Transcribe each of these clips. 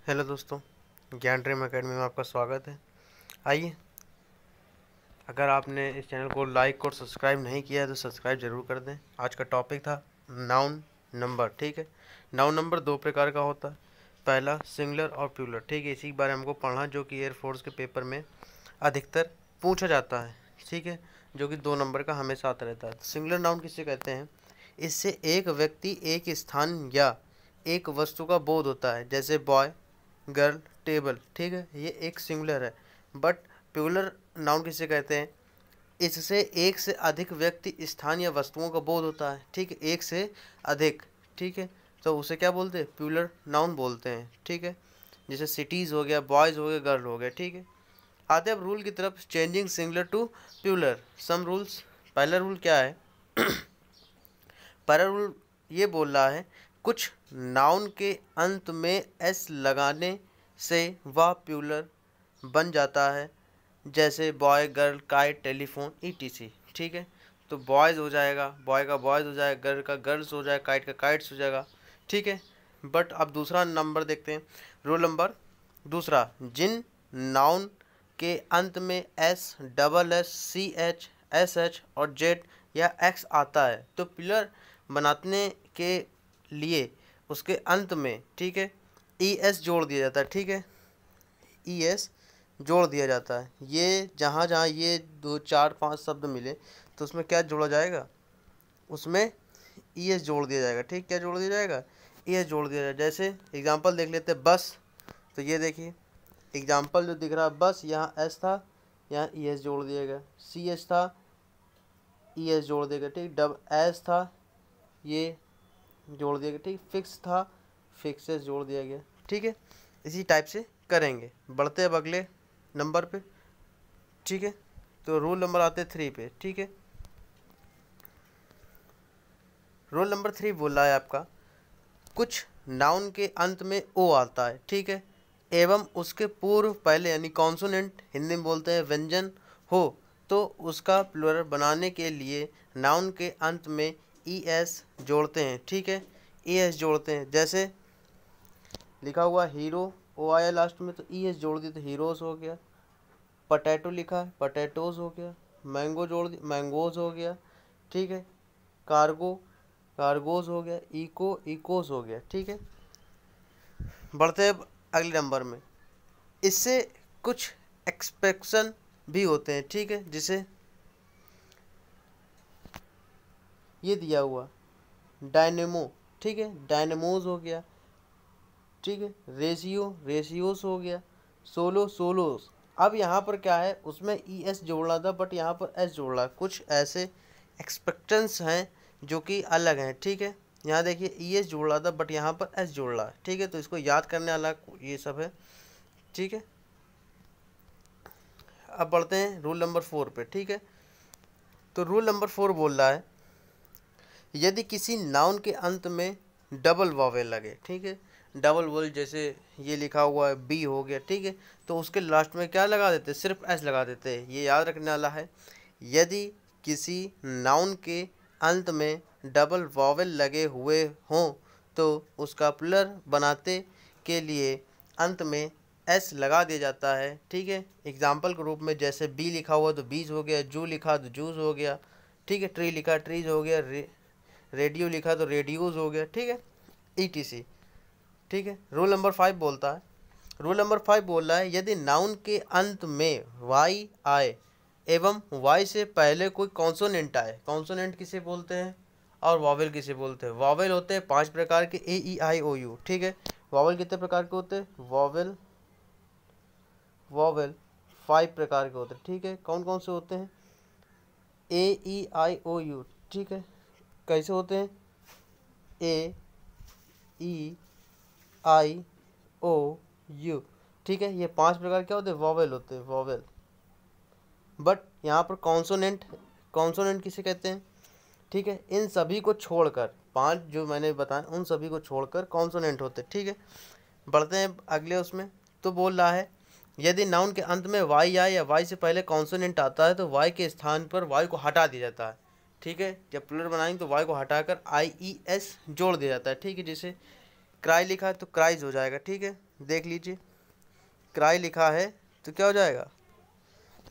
Hello दोस्तों, ज्ञान dream academy में आपका स्वागत है। आइए, अगर आपने इस चैनल को लाइक और सब्सक्राइब नहीं किया है तो सब्सक्राइब जरूर कर दें। आज का टॉपिक था नाउन नंबर। ठीक है, नाउन नंबर दो प्रकार का होता है। पहला सिंगुलर और प्लूरल। ठीक है, इसी के बारे में हमको पढ़ना, जो कि एयरफोर्स के पेपर में अधिकतर पूछा जाता है। ठीक है, जो कि 2 नंबर का हमेशा आता रहता है। सिंगुलर नाउन किसे कहते हैं? इससे एक व्यक्ति, एक स्थान या एक वस्तु का बोध होता है, जैसे बॉय, गर्ल, टेबल। ठीक है, ये एक सिंगुलर है। बट प्लूरल नाउन किसे कहते हैं? इससे एक से अधिक व्यक्ति, स्थान या वस्तुओं का बोध होता है। ठीक है, एक से अधिक। ठीक है, तो उसे क्या बोलते हैं? प्लूरल नाउन बोलते हैं। ठीक है, जैसे सिटीज़ हो गया, बॉयज़ हो गए, गर्ल हो गए। ठीक है, आते अब रूल की तरफ। Changing singular to plural, some rules. पहला रूल क्या है? पहला रूल ये बोल रहा है, कुछ नाउन के अंत में एस लगाने से वह प्लूरल बन जाता है, जैसे boy, girl, kite, telephone, etc. ठीक है, तो बॉयज़ हो जाएगा, बॉय का बॉयज़ हो जाएगा, गर्ल का गर्ल्स हो जाएगा, काइट का काइट्स हो जाएगा। ठीक है, बट अब दूसरा नंबर देखते हैं। रूल नंबर दूसरा, जिन नाउन के अंत में S, double S, C H, S H और जेड या एक्स आता है तो प्लूरल बनाने के लिए उसके अंत में, ठीक है, ई एस जोड़ दिया जाता है। ठीक है, ई एस जोड़ दिया जाता है। ये जहाँ जहाँ ये 2 4 5 शब्द मिले तो उसमें क्या जोड़ा जाएगा? उसमें ई एस जोड़ दिया जाएगा। ठीक, क्या जोड़ दिया जाएगा? ई एस जोड़ दिया जाएगा। जैसे एग्जांपल देख लेते हैं, बस। तो ये देखिए एग्जांपल जो दिख रहा है, बस, यहाँ एस था, यहाँ ई एस जोड़ दिया गया। सी एच था, ई एस जोड़ दिया गया। ठीक, डब एस था, ये जोड़ दिया गया। ठीक, फिक्स था, फिक्सेस जोड़ दिया गया। ठीक है, इसी टाइप से करेंगे। बढ़ते अब अगले नंबर पे। ठीक है, तो रूल नंबर आते 3 पे। ठीक है, रूल नंबर 3 बोल रहा है आपका, कुछ नाउन के अंत में ओ आता है, ठीक है, एवं उसके पूर्व पहले यानी कॉन्सोनेंट, हिंदी में बोलते हैं व्यंजन, हो तो उसका प्लूरल बनाने के लिए नाउन के अंत में ई एस जोड़ते हैं। ठीक है, ई एस जोड़ते हैं। जैसे लिखा हुआ हीरो, ओ आया लास्ट में तो ई एस जोड़ दिया तो हीरोज हो गया। पटैटो लिखा है, पटैटोज हो गया। मैंगो जोड़ दिया, मैंगोज हो गया। ठीक है, कार्गो, कार्गोज हो गया। इको, इकोज हो गया। ठीक है, बढ़ते हैं अब अगले नंबर में। इससे कुछ एक्सप्रेशन भी होते हैं। ठीक है, जिसे ये दिया हुआ डायनेमो, ठीक है, डायनेमोज हो गया। ठीक है, रेशियो, रेशियोस हो गया। Solo, Saulos. अब यहाँ पर क्या है, उसमें ई एस जोड़ना था बट यहाँ पर एस जोड़ रहा है। कुछ ऐसे एक्सपेक्टेंस हैं जो कि अलग हैं। ठीक है, यहाँ देखिए ई एस जोड़ रहा था बट यहाँ पर एस जोड़ रहा है। ठीक है, तो इसको याद करने वाला ये सब है। ठीक है, अब बढ़ते हैं रूल नंबर 4 पे। ठीक है, तो रूल नंबर 4 बोल रहा है, यदि किसी नाउन के अंत में डबल वावेल लगे, ठीक है, डबल वोल, जैसे ये लिखा हुआ है बी हो गया। ठीक है, तो उसके लास्ट में क्या लगा देते हैं? सिर्फ एस लगा देते हैं। ये याद रखने वाला है। यदि किसी नाउन के अंत में डबल वावेल लगे हुए हों तो उसका प्लूरल बनाते के लिए अंत में एस लगा दिया जाता है। ठीक है, एग्जाम्पल के रूप में जैसे बी लिखा हुआ तो बीज हो गया, जू लिखा तो जूस हो गया। ठीक है, ट्री लिखा ट्रीज हो गया, रेडियो लिखा तो रेडियोज हो गया। ठीक है, ईटीसी। ठीक है, रूल नंबर 5 बोलता है, रूल नंबर 5 बोल रहा है, यदि नाउन के अंत में वाई आए एवं वाई से पहले कोई कॉन्सोनेंट आए। कॉन्सोनेंट किसे बोलते हैं और वावेल किसे बोलते हैं? वावेल होते हैं 5 प्रकार के, ए ई आई ओ यू। ठीक है, वावेल कितने प्रकार के होते हैं? वावेल, वावेल 5 प्रकार के होते हैं। ठीक है, कौन कौन से होते हैं? ए ई आई ओ यू। ठीक है, कैसे होते हैं? ए ई आई ओ यू। ठीक है, ये 5 प्रकार क्या होते हैं? वॉवेल होते हैं, वॉवेल। बट यहाँ पर कॉन्सोनेंट, कॉन्सोनेंट किसे कहते हैं? ठीक है, इन सभी को छोड़कर, 5 जो मैंने बताया उन सभी को छोड़कर कॉन्सोनेंट होते हैं। ठीक है, बढ़ते हैं अगले उसमें। तो बोल रहा है, यदि नाउन के अंत में वाई आए या वाई से पहले कॉन्सोनेंट आता है तो वाई के स्थान पर वाई को हटा दिया जाता है। ठीक है, जब प्लूरल बनाएंगे तो वाई को हटाकर आई ई एस जोड़ दिया जाता है। ठीक है, जैसे क्राई लिखा है तो क्राइज हो जाएगा। ठीक है, देख लीजिए, क्राई लिखा है तो क्या हो जाएगा,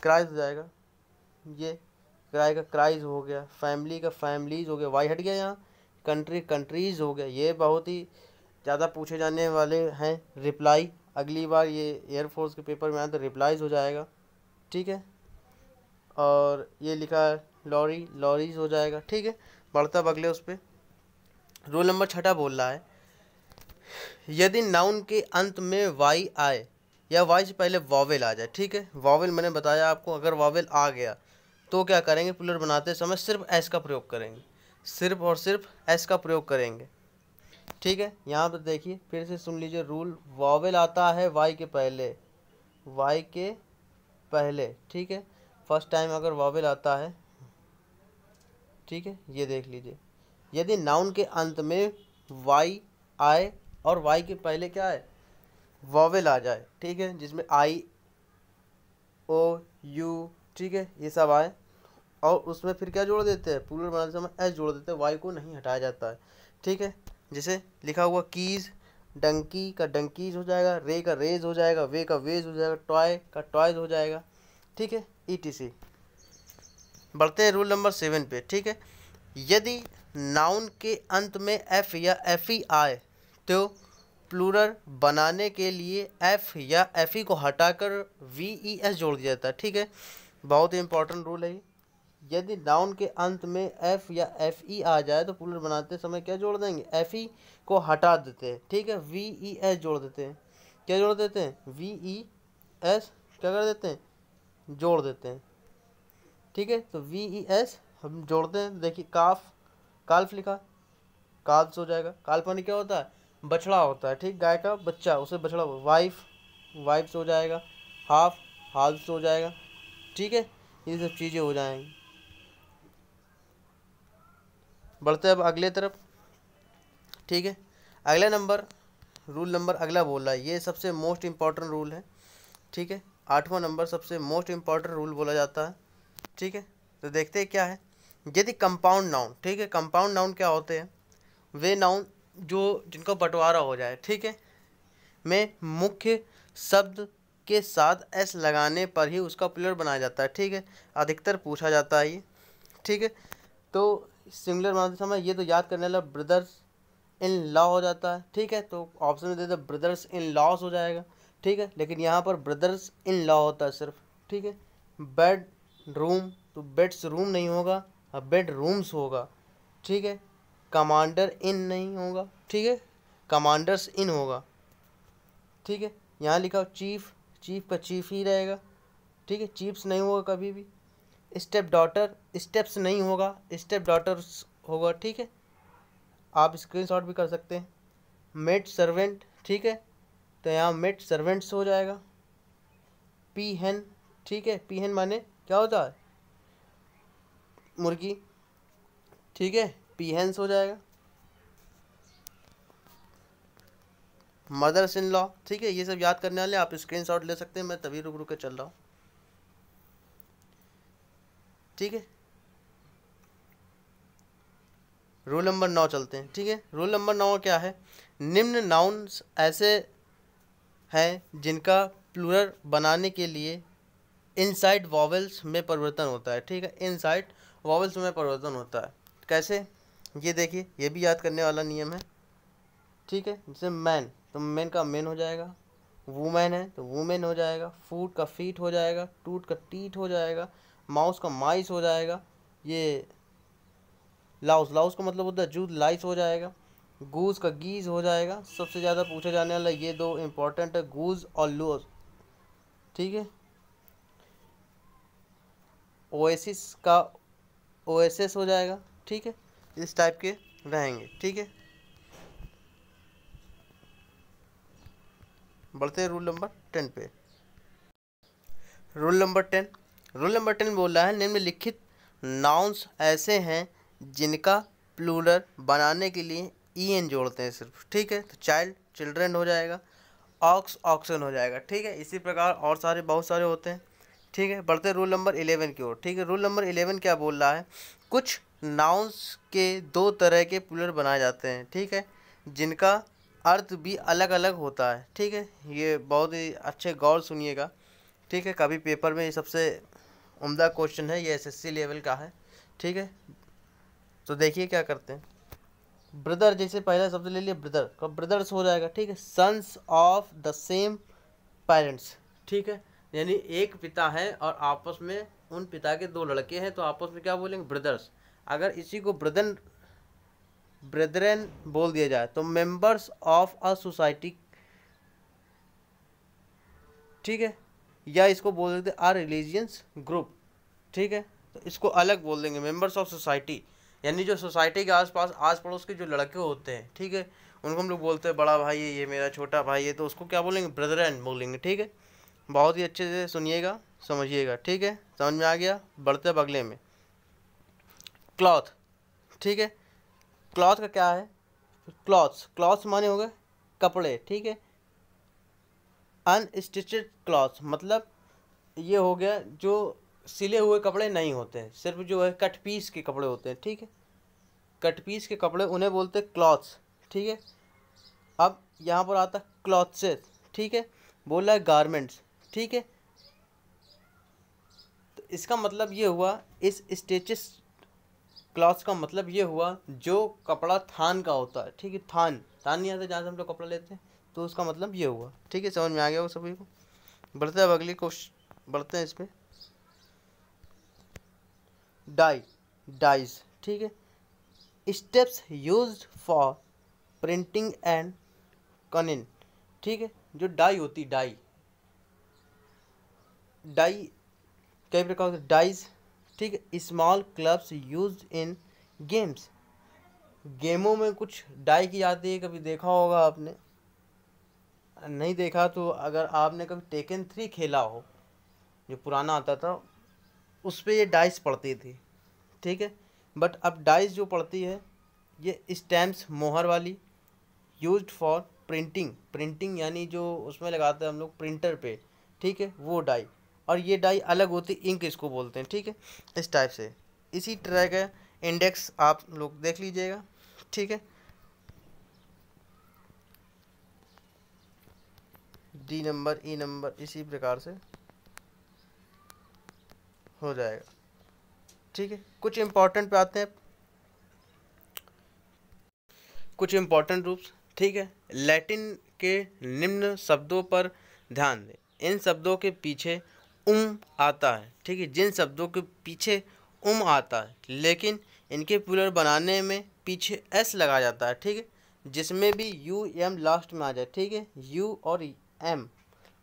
क्राइज हो जाएगा। ये क्राई का क्राइज हो गया, फैमिली का फैमिलीज हो गया, वाई हट गया यहाँ, कंट्री कंट्रीज हो गया। ये बहुत ही ज़्यादा पूछे जाने वाले हैं। रिप्लाई, अगली बार ये एयरफोर्स के पेपर में आए तो रिप्लाईज हो जाएगा, ठीक है। और ये लिखा है लॉरी, लॉरीज हो जाएगा, ठीक है। बढ़ता अब अगले उस पर। रूल नंबर 6 बोल रहा है, यदि नाउन के अंत में वाई आए या वाई से पहले वॉवेल आ जाए, ठीक है। वॉवेल मैंने बताया आपको, अगर वॉवेल आ गया तो क्या करेंगे, प्लूरल बनाते समय सिर्फ एस का प्रयोग करेंगे, सिर्फ और सिर्फ एस का प्रयोग करेंगे, ठीक है। यहाँ पर देखिए फिर से सुन लीजिए रूल, वॉवेल आता है वाई के पहले, वाई के पहले, ठीक है। फर्स्ट टाइम अगर वॉवेल आता है, ठीक है, ये देख लीजिए, यदि नाउन के अंत में वाई आए और वाई के पहले क्या है, वॉवेल आ जाए, ठीक है, जिसमें आई ओ यू, ठीक है, ये सब आए, और उसमें फिर क्या जोड़ देते हैं, प्लूरल बनाते समय एस जोड़ देते हैं, वाई को नहीं हटाया जाता है, ठीक है। जैसे लिखा हुआ कीज, डंकी का डंकीज हो जाएगा, रे का रेज हो जाएगा, वे का वेज हो जाएगा, टॉय का टॉयज हो जाएगा, ठीक है, ETC। बढ़ते हैं रूल नंबर 7 पे, ठीक है। यदि नाउन के अंत में एफ या FE आए तो प्लूरल बनाने के लिए एफ या FE को हटाकर VES जोड़ दिया जाता है, ठीक है। बहुत ही इंपॉर्टेंट रूल है। यदि नाउन के अंत में एफ या FE आ जाए तो प्लूरल बनाते समय क्या जोड़ देंगे, FE को हटा देते हैं, ठीक है, VES जोड़ देते हैं। क्या जोड़ देते हैं, VES क्या कर देते हैं, जोड़ देते हैं, ठीक है। तो VES हम जोड़ते हैं। देखिए काफ, काल्फ लिखा, काल्स हो जाएगा, काल्फ यानी क्या होता है, बछड़ा होता है, ठीक, गाय का बच्चा, उसे बछड़ा। वाइफ, वाइफ्स हो जाएगा, हाफ, हाल्स हो जाएगा, ठीक है, ये सब चीज़ें हो जाएंगी। बढ़ते अब अगले तरफ, ठीक है। अगला नंबर, रूल नंबर अगला बोल रहा है, ये सबसे मोस्ट इम्पॉर्टेंट रूल है, ठीक है। 8वां नंबर सबसे मोस्ट इम्पॉर्टेंट रूल बोला जाता है, ठीक है। तो देखते हैं क्या है। यदि कंपाउंड नाउन, ठीक है, कंपाउंड नाउन क्या होते हैं, वे नाउन जो जिनका बंटवारा हो जाए, ठीक है, में मुख्य शब्द के साथ एस लगाने पर ही उसका प्लूरल बनाया जाता है, ठीक है। अधिकतर पूछा जाता है ये, ठीक है। तो सिंगुलर बनाते समय ये तो याद करने वाला ब्रदर्स इन लॉ हो जाता है, ठीक है। तो ऑप्शन में दे दो ब्रदर्स इन लॉस हो जाएगा, ठीक है, लेकिन यहाँ पर ब्रदर्स इन लॉ होता है सिर्फ, ठीक है। बेड रूम, तो बेड्स रूम नहीं होगा, अब बेड रूम्स होगा, ठीक है। कमांडर इन नहीं होगा, ठीक है, कमांडर्स इन होगा, ठीक है। यहाँ लिखा चीफ, चीफ का चीफ ही रहेगा, ठीक है, चीफ्स नहीं होगा कभी भी। स्टेप डॉटर, स्टेप्स नहीं होगा, स्टेप डॉटर्स होगा, ठीक है, आप स्क्रीनशॉट भी कर सकते हैं। मेड सर्वेंट, ठीक है, तो यहाँ मेड सर्वेंट्स हो जाएगा। पी हेन, ठीक है, पी हेन माने क्या होता है, मुर्गी, ठीक है, पी हेन्स हो जाएगा। मदर्स इन लॉ, ठीक है, ये सब याद करने वाले आप स्क्रीनशॉट ले सकते हैं, मैं तभी रुक रुक के चल रहा हूँ, ठीक है। रूल नंबर 9 चलते हैं, ठीक है। रूल नंबर 9 क्या है, निम्न नाउन्स ऐसे हैं जिनका प्लूरल बनाने के लिए इनसाइड वॉवेल्स में परिवर्तन होता है, ठीक है, इनसाइड वॉवेल्स में परिवर्तन होता है। कैसे, ये देखिए, ये भी याद करने वाला नियम है, ठीक है। जैसे मैन, तो मैन का मेन हो जाएगा, वूमेन है तो वूमेन हो जाएगा, फूट का फीट हो जाएगा, टूट का टीट हो जाएगा, माउस का माइस हो जाएगा, ये लाउस, लाउस का मतलब होता है जूद, लाइस हो जाएगा, गूज का गीज हो जाएगा। सबसे ज़्यादा पूछा जाने वाला ये दो इम्पोर्टेंट है, गूज और लूज, ठीक है। ओएसिस का ओएसएस हो जाएगा, ठीक है, इस टाइप के रहेंगे, ठीक है। बढ़ते हैं रूल नंबर 10 पे। रूल नंबर 10, रूल नंबर 10 बोल रहा है, निम्नलिखित नाउन्स ऐसे हैं जिनका प्लूरल बनाने के लिए EN जोड़ते हैं सिर्फ, ठीक है। तो चाइल्ड, चिल्ड्रन हो जाएगा, ऑक्स, ऑक्सन हो जाएगा, ठीक है। इसी प्रकार और सारे बहुत सारे होते हैं, ठीक है। बढ़ते रूल नंबर 11 की ओर, ठीक है। रूल नंबर 11 क्या बोल रहा है, कुछ नाउन्स के दो तरह के प्लूरल बनाए जाते हैं, ठीक है, जिनका अर्थ भी अलग अलग होता है। ठीक है, ये बहुत ही अच्छे गौर सुनिएगा। ठीक है, कभी पेपर में ये सबसे उम्दा क्वेश्चन है, ये एसएससी लेवल का है। ठीक है, तो देखिए क्या करते हैं। ब्रदर, जैसे पहला शब्द ले लिया ब्रदर, तो ब्रदर्स हो जाएगा। ठीक है, sons of the same parents. ठीक है, यानी एक पिता है और आपस में उन पिता के दो लड़के हैं, तो आपस में क्या बोलेंगे, ब्रदर्स। अगर इसी को ब्रदरन बोल दिया जाए तो मेंबर्स ऑफ अ सोसाइटी। ठीक है, या इसको बोल देते आर रिलीजियंस ग्रुप। ठीक है, तो इसको अलग बोल देंगे मेंबर्स ऑफ सोसाइटी, यानी जो सोसाइटी के आसपास आस पड़ोस के जो लड़के होते हैं। ठीक है, उनको हम लोग बोलते हैं बड़ा भाई है, ये मेरा छोटा भाई है, तो उसको क्या बोलेंगे, ब्रदरन बोलेंगे। ठीक है, बहुत ही अच्छे से सुनिएगा, समझिएगा। ठीक है, समझ में आ गया। बढ़ते अब अगले में, क्लॉथ। ठीक है, क्लॉथ का क्या है, क्लॉथ्स, क्लॉथ्स माने हो गए कपड़े। ठीक है, अनस्टिचड क्लॉथ्स मतलब ये हो गया जो सिले हुए कपड़े नहीं होते हैं, सिर्फ जो है कट पीस के कपड़े होते हैं। ठीक है, कट पीस के कपड़े उन्हें बोलते हैं क्लॉथ्स। ठीक है, अब यहाँ पर आता है क्लॉथ्सेस। ठीक है, बोल रहा है गारमेंट्स। ठीक है, तो इसका मतलब ये हुआ, इस स्टेचस क्लॉथ्स का मतलब ये हुआ जो कपड़ा थान का होता है। ठीक है, थान थान नहीं आता जहाँ से हम लोग कपड़ा लेते हैं, तो उसका मतलब ये हुआ। ठीक है, समझ में आ गया वो सभी को। बढ़ते हैं अब अगली क्वेश्चन, बढ़ते हैं इसमें। Dye, dyes. ठीक है, steps used for printing and कनिन। ठीक है, जो डाई होती, डाई डाई कई प्रकार के डाइज। ठीक है, small clubs used in games. गेमों में कुछ डाई की जाती है, कभी देखा होगा आपने, नहीं देखा तो अगर आपने कभी टेकन 3 खेला हो, जो पुराना आता था, उस पर ये डाइस पड़ती थी। ठीक है, बट अब डाइस जो पड़ती है ये स्टैम्प्स, मोहर वाली, यूज्ड फॉर प्रिंटिंग, प्रिंटिंग यानी जो उसमें लगाते हैं हम लोग प्रिंटर पे। ठीक है, वो डाई, और ये डाई अलग होती, इंक इसको बोलते हैं। ठीक है, इस टाइप से। इसी तरह का इंडेक्स आप लोग देख लीजिएगा। ठीक है, डी नंबर, ई नंबर, इसी प्रकार से हो जाएगा। ठीक है, कुछ इंपॉर्टेंट पे आते हैं, कुछ इंपॉर्टेंट रूप्स। ठीक है, लैटिन के निम्न शब्दों पर ध्यान दें। इन शब्दों के पीछे आता है। ठीक है, जिन शब्दों के पीछे आता है, लेकिन इनके प्लूरल बनाने में पीछे एस लगाया जाता है। ठीक है, जिसमें भी यू एम लास्ट में आ जाए। ठीक है, यू और एम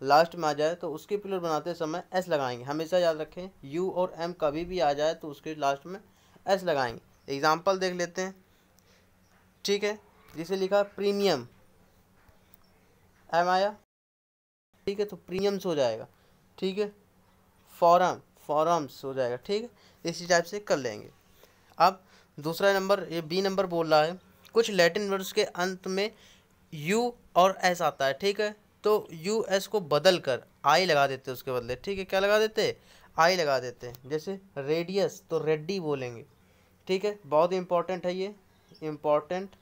लास्ट में आ जाए तो उसके प्लूरल बनाते समय एस लगाएंगे। हमेशा याद रखें, यू और एम कभी भी आ जाए तो उसके लास्ट में एस लगाएंगे। एग्जाम्पल देख लेते हैं। ठीक है, जिसे लिखा प्रीमियम, एम आया। ठीक है, तो प्रीमियम्स हो जाएगा। ठीक है, फॉरम, फॉरम्स हो जाएगा। ठीक है, इसी टाइप से कर लेंगे। अब दूसरा नंबर, ये बी नंबर बोल रहा है, कुछ लैटिन वर्ड्स के अंत में यू और एस आता है। ठीक है, तो यू एस को बदल कर आई लगा देते हैं उसके बदले। ठीक है, क्या लगा देते हैं, आई लगा देते हैं। जैसे रेडियस तो रेड्डी बोलेंगे। ठीक है, बहुत इंपॉर्टेंट है ये, इम्पॉर्टेंट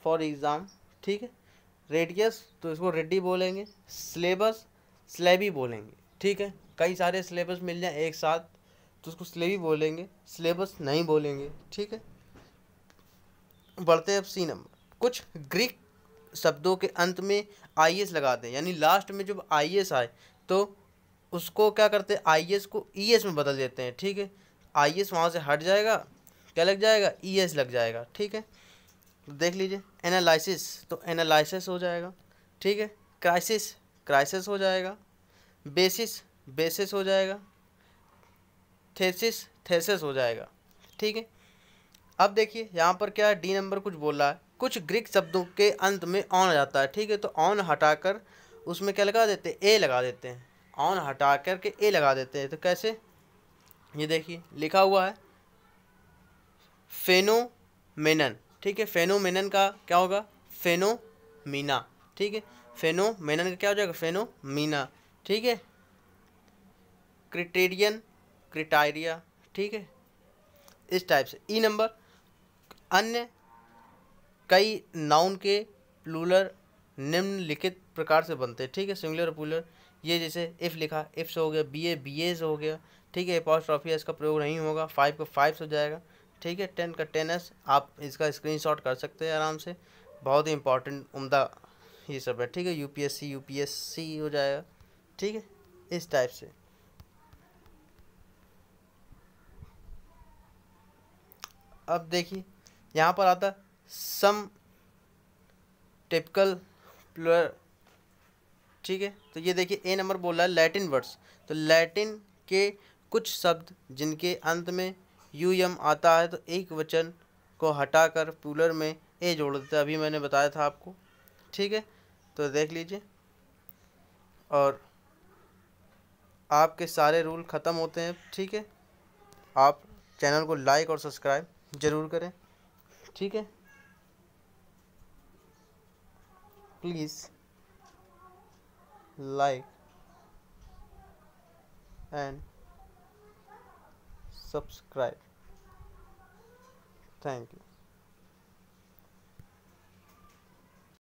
फॉर एग्ज़ाम। ठीक है, रेडियस तो इसको रेड्डी बोलेंगे, सिलेबस स्लेबी बोलेंगे। ठीक है, कई सारे सिलेबस मिल जाए एक साथ तो उसको स्लेबी बोलेंगे, सिलेबस नहीं बोलेंगे। ठीक है, बढ़ते हैं अब सी नंबर। कुछ ग्रीक शब्दों के अंत में आई एस लगा दें, यानी लास्ट में जब आई एस आए तो उसको क्या करते हैं, आई एस को ई एस में बदल देते हैं। ठीक है, आई एस वहाँ से हट जाएगा, क्या लग जाएगा, ई एस लग जाएगा। ठीक है, तो देख लीजिए, एनालिसिस तो एनालिसिस हो जाएगा। ठीक है, क्राइसिस, क्राइसिस हो जाएगा। बेसिस, बेसिस हो जाएगा। थेसिस, थेसिस हो जाएगा। ठीक है, अब देखिए यहाँ पर क्या है, डी नंबर कुछ बोल रहा है, कुछ ग्रीक शब्दों के अंत में ऑन आ जाता है। ठीक है, तो ऑन हटाकर उसमें क्या लगा देते हैं, ए लगा देते हैं। ऑन हटा कर के ए लगा देते हैं, तो कैसे, ये देखिए लिखा हुआ है फेनोमेनन। ठीक है, फेनोमेनन का क्या होगा, फेनोमीना। ठीक है, फेनोमेनन का क्या हो जाएगा, फेनोमीना। ठीक है, क्रिटेरियन, क्रिटाइरिया। ठीक है, इस टाइप से। ई नंबर, अन्य कई नाउन के प्लूरल निम्नलिखित प्रकार से बनते हैं, ठीक है। सिंगुलर और प्लूरल, ये जैसे इफ़ लिखा, इफ से हो गया, बी ए से हो गया, ठीक है। अपॉस्ट्रॉफी इसका प्रयोग नहीं होगा, 5 का 5 हो जाएगा, ठीक है। 10 का 10s। आप इसका स्क्रीनशॉट कर सकते हैं आराम से, बहुत ही इंपॉर्टेंट उम्दा ये सब है, ठीक है। यूपीएससी हो जाएगा, ठीक है, इस टाइप से। अब देखिए यहाँ पर आता सम टिपिकल प्लूरल, ठीक है। तो ये देखिए ए नंबर बोल रहा है लैटिन वर्ड्स। तो लैटिन के कुछ शब्द जिनके अंत में यू एम आता है, तो एक वचन को हटाकर प्लूरल में ए जोड़ देते हैं, अभी मैंने बताया था आपको, ठीक है। तो देख लीजिए, और आपके सारे रूल ख़त्म होते हैं, ठीक है। आप चैनल को लाइक और सब्सक्राइब ज़रूर करें, ठीक है। Please like and subscribe. Thank you.